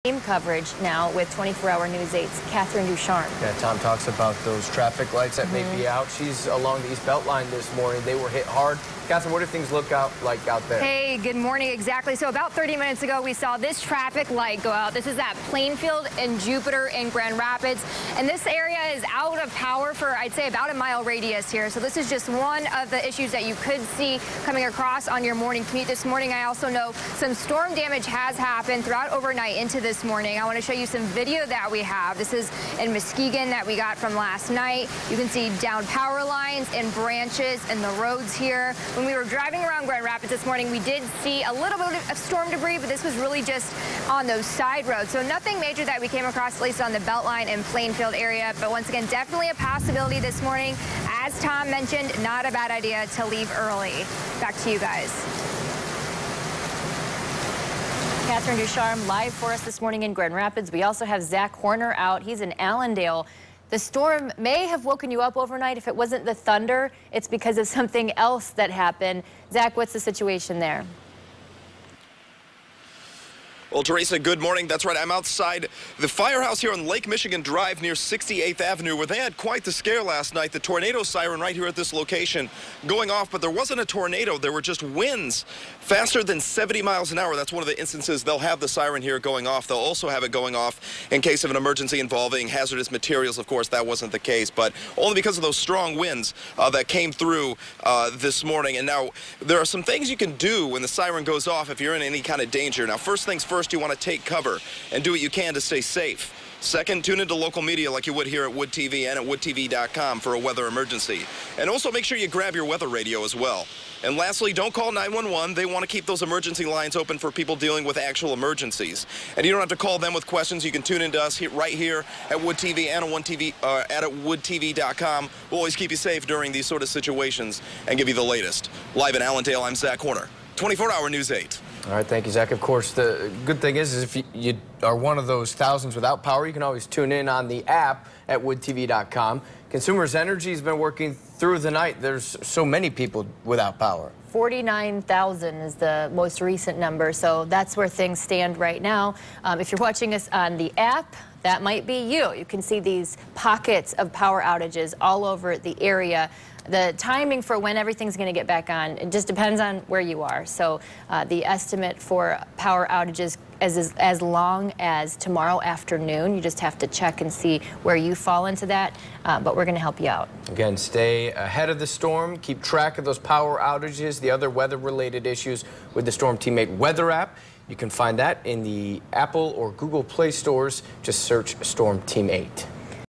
Team coverage now with 24-hour News 8's Catherine Ducharme. Yeah, Tom talks about those traffic lights that may be out. She's along the East Beltline this morning. They were hit hard. Catherine, what do things look like out there? Hey, good morning. Exactly. So about 30 minutes ago, we saw this traffic light go out. This is at Plainfield and Jupiter in Grand Rapids. And this area is out of power for, I'd say, about a mile radius here. So this is just one of the issues that you could see coming across on your morning commute this morning. I also know some storm damage has happened throughout overnight into this morning. I want to show you some video that we have. This is in Muskegon that we got from last night. You can see down power lines and branches and the roads here. When we were driving around Grand Rapids this morning, we did see a little bit of storm debris, but this was really just on those side roads. So nothing major that we came across, at least on the Beltline and Plainfield area. But once again, definitely a possibility this morning. As Tom mentioned, not a bad idea to leave early. Back to you guys. Catherine Ducharme live for us this morning in Grand Rapids. We also have Zach Horner out. He's in Allendale. The storm may have woken you up overnight. If it wasn't the thunder, it's because of something else that happened. Zach, what's the situation there? Well, Teresa, good morning. That's right. I'm outside the firehouse here on Lake Michigan Drive near 68th Avenue, where they had quite the scare last night. The tornado siren right here at this location going off, but there wasn't a tornado. There were just winds faster than 70 miles an hour. That's one of the instances they'll have the siren here going off. They'll also have it going off in case of an emergency involving hazardous materials. Of course, that wasn't the case, but only because of those strong winds that came through this morning. And now there are some things you can do when the siren goes off if you're in any kind of danger. Now, first things first, you want to take cover and do what you can to stay safe. Second, tune into local media like you would here at Wood TV and at woodtv.com for a weather emergency. And also make sure you grab your weather radio as well. And lastly, don't call 911. They want to keep those emergency lines open for people dealing with actual emergencies. And you don't have to call them with questions. You can tune into us right here at Wood TV and at woodtv.com. We'll always keep you safe during these sort of situations and give you the latest. Live in Allendale, I'm Zach Horner. 24-hour News 8. All right, thank you, Zach. Of course, the good thing is if you are one of those thousands without power, you can always tune in on the app at woodtv.com. Consumers Energy has been working through the night. There's so many people without power. 49,000 is the most recent number, so that's where things stand right now. If you're watching us on the app, that might be you. You can see these pockets of power outages all over the area. The timing for when everything's going to get back on, it just depends on where you are. So the estimate for power outages is as long as tomorrow afternoon. You just have to check and see where you fall into that, but we're going to help you out. Again, stay ahead of the storm. Keep track of those power outages, the other weather-related issues with the Storm Teammate weather app. You can find that in the Apple or Google Play stores. Just search Storm Team 8.